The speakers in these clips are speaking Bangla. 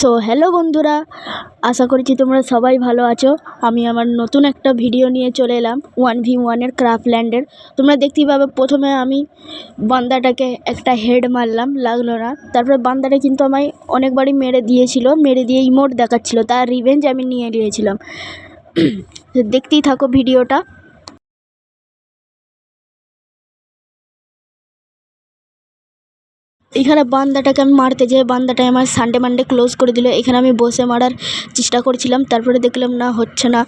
সো হ্যালো বন্ধুরা, আশা করছি তোমরা সবাই ভালো আছো। আমি আমার নতুন একটা ভিডিও নিয়ে চলে এলাম 1v1 ক্রাফল্যান্ডের। তোমরা দেখতেই পাবে, প্রথমে আমি বান্দাটাকে একটা হেড মারলাম, লাগলো না। তারপরে বান্দাটা কিন্তু আমায় অনেকবারই মেরে দিয়ে ইমোট দেখাচ্ছিল, তার রিভেঞ্জ আমি নিয়ে নিয়েছিলাম। দেখতেই থাকো ভিডিওটা। এখানে বান্দাটাকে আমি মারতে যেয়ে বান্দাটাই আমার সানডে মানডে ক্লোজ করে দিল। এখানে আমি বসে মারার চেষ্টা করছিলাম, তারপরে দেখলাম না, হচ্ছে না।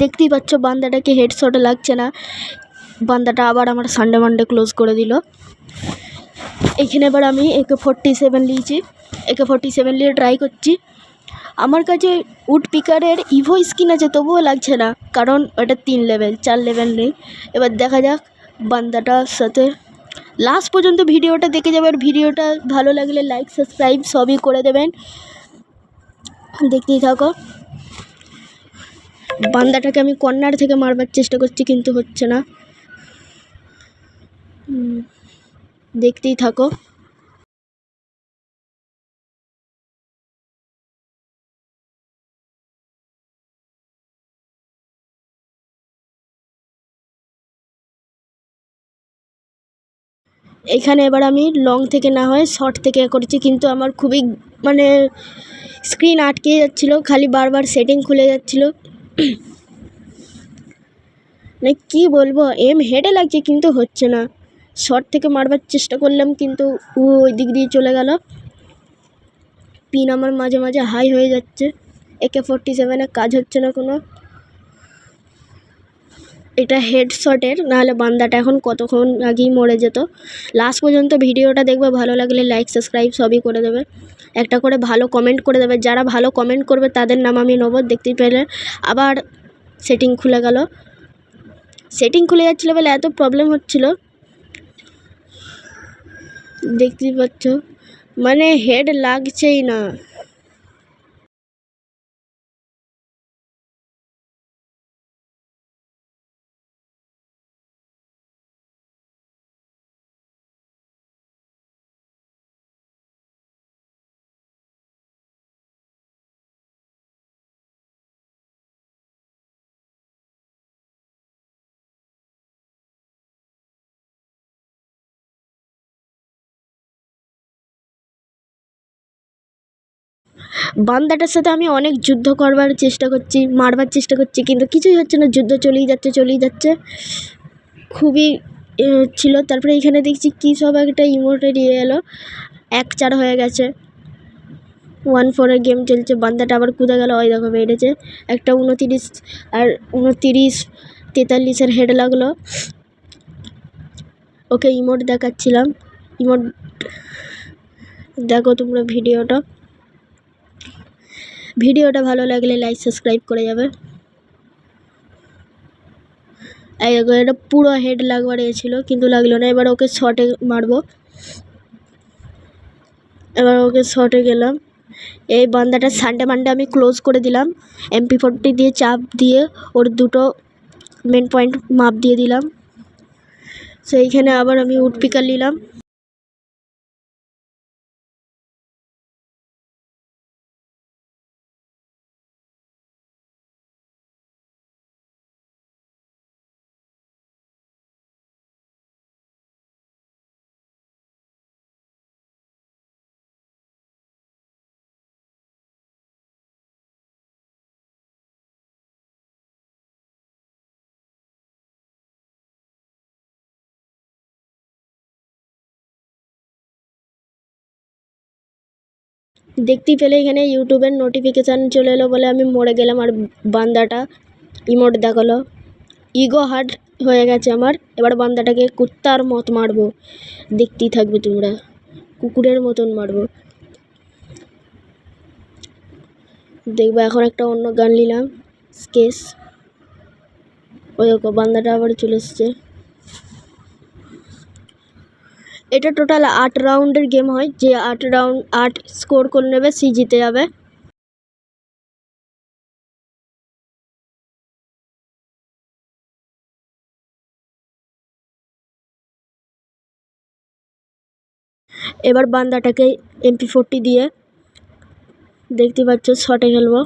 দেখতেই পাচ্ছ বান্দাটাকে হেডশটে লাগছে না। বান্দাটা আবার আমার সানডে মানডে ক্লোজ করে দিল। এখানে এবার আমি AK-47 নিয়েছি, AK-47 নিয়ে ট্রাই করছি। আমার কাছে উড পিকারের ইভো স্কিন আছে, তবুও লাগছে না, কারণ ওটা 3 লেভেল, 4 লেভেল নেই। এবার দেখা যাক বান্দাটার সাথে। লাস্ট পর্যন্ত ভিডিওটা দেখে যাবে, আর ভিডিওটা ভালো লাগলে লাইক সাবস্ক্রাইব সবই করে দেবেন। দেখতেই থাকো। বান্দাটাকে আমি কর্নার থেকে মারবার চেষ্টা করছি, কিন্তু হচ্ছে না। দেখতেই থাকো। এখানে এবার আমি লং থেকে না হয় শর্ট থেকে করেছি, কিন্তু আমার খুবই স্ক্রিন আটকে যাচ্ছিলো, খালি বারবার সেটিং খুলে যাচ্ছিলো। কি বলবো, এম হেডে লাগছে কিন্তু হচ্ছে না। শর্ট থেকে মারবার চেষ্টা করলাম, কিন্তু ওই দিক দিয়ে চলে গেল। পিন আমার মাঝে মাঝে হাই হয়ে যাচ্ছে। AK-47 কাজ হচ্ছে না কোনো। এটা হেডশটের, নাহলে বান্দাটা এখন কতক্ষণ আগেই মরে যেত। লাস্ট পর্যন্ত ভিডিওটা দেখবে, ভালো লাগলে লাইক সাবস্ক্রাইব সবই করে দেবে। একটা করে ভালো কমেন্ট করে দেবে, যারা ভালো কমেন্ট করবে তাদের নাম আমি নেবো। দেখতেই পেলে আবার সেটিং খুলে গেল। সেটিং খুলে যাচ্ছিলো বলে এত প্রবলেম হচ্ছিল, দেখতেই পাচ্ছ। হেড লাগছেই না। বান্দাটার সাথে আমি অনেক যুদ্ধ করবার চেষ্টা করছি, মারবার চেষ্টা করছি, কিন্তু কিছুই হচ্ছে না। যুদ্ধ চলেই যাচ্ছে। খুবই ছিল। তারপরে এখানে দেখছি কি সব একটা ইমোটে দিয়ে এলো, 1-4 হয়ে গেছে। 1-4 গেম চলছে। বান্দাটা আবার কুদে গেল, ওই দেখো বেড়েছে একটা 29 আর 29 43 হেড লাগলো। ওকে ইমোট দেখাচ্ছিলাম, ইমোট দেখো তোমরা। ভিডিওটা ভালো লাগলে লাইক সাবস্ক্রাইব করে যাবে। এই দেখো, এটা পুরো হেড লাগবার ছিল, কিন্তু লাগলো না। এবার ওকে শর্টে মারবো। এবার ওকে শর্টে গেলাম। এই বান্দাটা সানডে মানডে আমি ক্লোজ করে দিলাম। MP40 দিয়ে চাপ দিয়ে ওর দুটো মেন পয়েন্ট মাপ দিয়ে দিলাম। সেইখানে আবার আমি উড পিকার নিলাম। দেখতেই পেলে এখানে ইউটিউবের নোটিফিকেশান চলে এলো বলে আমি মরে গেলাম, আর বান্দাটা ইমোট দেখালো। ইগো হার্ট হয়ে গেছে আমার। এবার বান্দাটাকে কুত্তার মত মারবো, দেখতেই থাকবে তোমরা। কুকুরের মতন মারবো, দেখবো। এখন একটা অন্য গান নিলাম, স্কেস। ওই দেখো বান্দাটা আবার চলে এসছে। এটা টোটাল 8 রাউন্ডের গেম হয়, যে 8 স্কোর করে নেবে সে জিতে যাবে। এবার বান্দাটাকে MP40 দিয়ে দেখতে পাচ্ছ শটে খেলবো।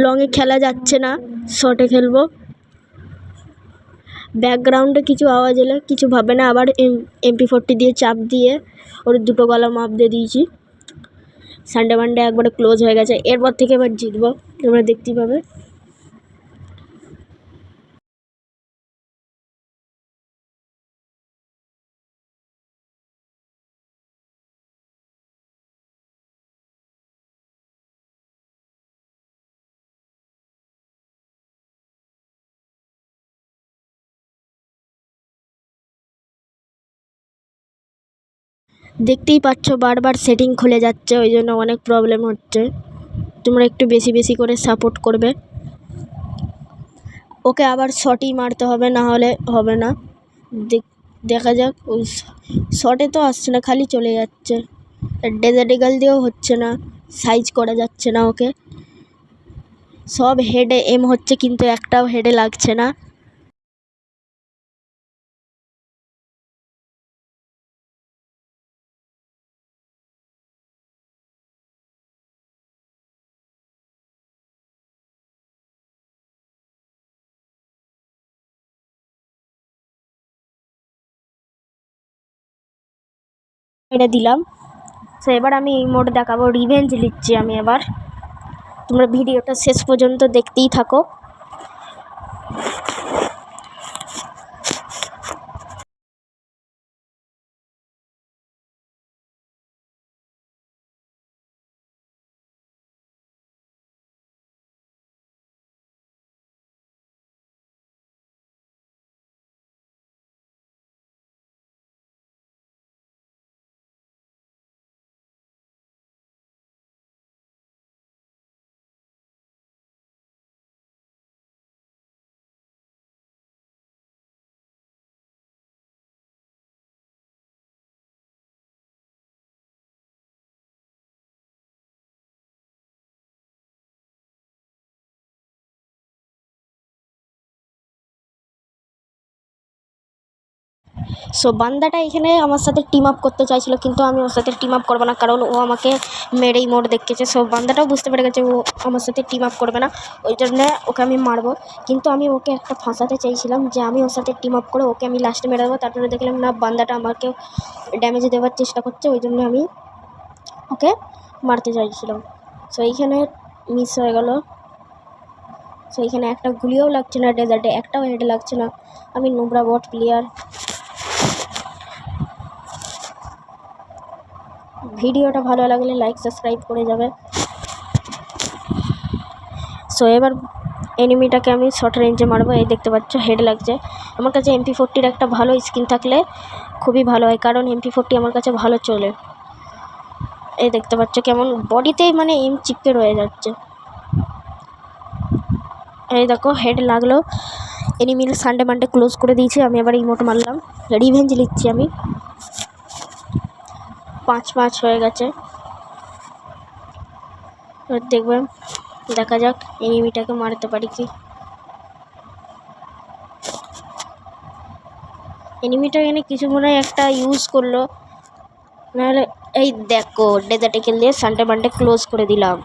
লংয়ে খেলা যাচ্ছে না, শটে খেলবো। ব্যাকগ্রাউন্ডে কিছু আওয়াজ এলে কিছু ভাবে না, আবার MP40 দিয়ে চাপ দিয়ে ওর দুটো গলা মাপ দিয়ে দিয়েছি। সানডে মানডে একবারে ক্লোজ হয়ে গেছে। এরপর থেকে এবার জিতবো, তোমরা দেখতেই পাবে। দেখতেই পাচ্ছ বারবার সেটিং খুলে যাচ্ছে, ওই জন্য অনেক প্রবলেম হচ্ছে। তোমরা একটু বেশি বেশি করে সাপোর্ট করবে। ওকে আবার শটই মারতে হবে, না হলে হবে না। দেখা যাক। ওই শটে তো আসছে না, খালি চলে যাচ্ছে। ডেজার্ট ইগল দিয়েও হচ্ছে না, সাইজ করা যাচ্ছে না ওকে। সব হেডে এম হচ্ছে কিন্তু একটাও হেডে লাগছে না। এটা দিলাম। তো এবার আমি এই মোড দেখাবো, রিভেঞ্জ নিচ্ছি আমি এবার। তোমরা ভিডিওটা শেষ পর্যন্ত দেখতেই থাকো। সো বান্দাটা এখানে আমার সাথে টিম আপ করতে চাইছিল, কিন্তু আমি ওর সাথে টিম আপ করবো না, কারণ ও আমাকে মেরেই মোড দেখেছে। সো বান্দাটাও বুঝতে পেরে গেছে ও আমার সাথে টিম আপ করবে না, ওই জন্যে ওকে আমি মারবো। কিন্তু আমি ওকে একটা ফাঁসাতে চাইছিলাম যে আমি ওর সাথে টিম আপ করে ওকে আমি লাস্টে মেরে দেবো। তারপরে দেখলাম না, বান্দাটা আমাকে ড্যামেজ দেওয়ার চেষ্টা করছে, ওই জন্য আমি ওকে মারতে চাইছিলাম। সো এইখানে মিস হয়ে গেল। সো এইখানে একটা গুলিও লাগছে না, ডেজার্টে একটাও হেডে লাগছে না। আমি নোবরা বট প্লেয়ার। ভিডিওটা ভালো লাগলে লাইক সাবস্ক্রাইব করে যাবে। সো এবার এনিমিটাকে আমি শর্ট রেঞ্জে মারবো। এই দেখতে পাচ্ছ হেড লাগছে। আমার কাছে MP40 একটা ভালো স্কিন থাকলে খুবই ভালো হয়, কারণ MP40 আমার কাছে ভালো চলে। এই দেখতে পাচ্ছ কেমন বডিতেই মানে এম চিপকে রয়ে যাচ্ছে। এই দেখো হেড লাগলো। এনিমির সানডে মানডে ক্লোজ করে দিয়েছি। আমি আবার ইমোট মারলাম, রিভেঞ্জ লিখছি আমি। 5-5 হয়ে গেছে। দেখবেন, দেখা যাক এনিমিটাকে মারতে পারি কি। এনিমিটা এখানে কিছু মনে হয় একটা ইউজ করলো, নাহলে এই দেখো ডেজার্টে খেললে সানডে মানডে ক্লোজ করে দিলাম।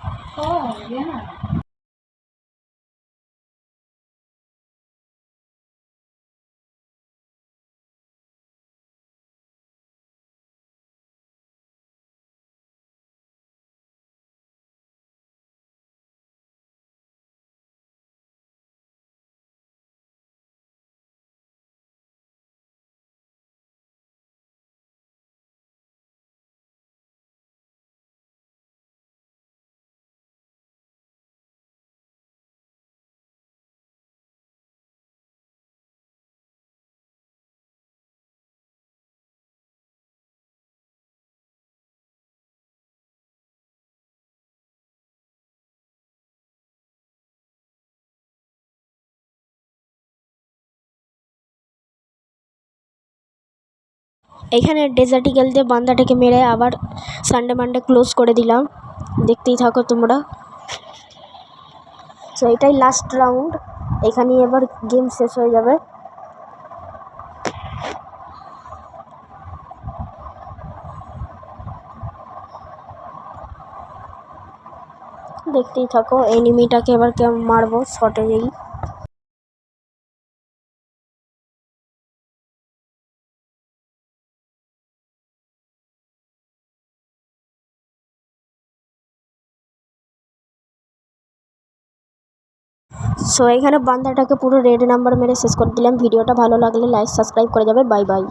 এখানে ডেজার্ট ইগল দিয়ে বান্দাটাকে মেরে আবার সানডে মানডে ক্লোজ করে দিলাম, দেখতেই থাকো তোমরা। তো এটাই লাস্ট রাউন্ড, এখানেই এবার গেম শেষ হয়ে যাবে। দেখতেই থাকো, এনিমিটাকে এবার কেমন মারবো শর্টে যেই। সো এখানে বান্দাটাকে পুরো রেড নাম্বার মেরে শেষ করে দিলাম। ভিডিওটা ভালো লাগলে লাইক সাবস্ক্রাইব করে যাবে। Bye bye.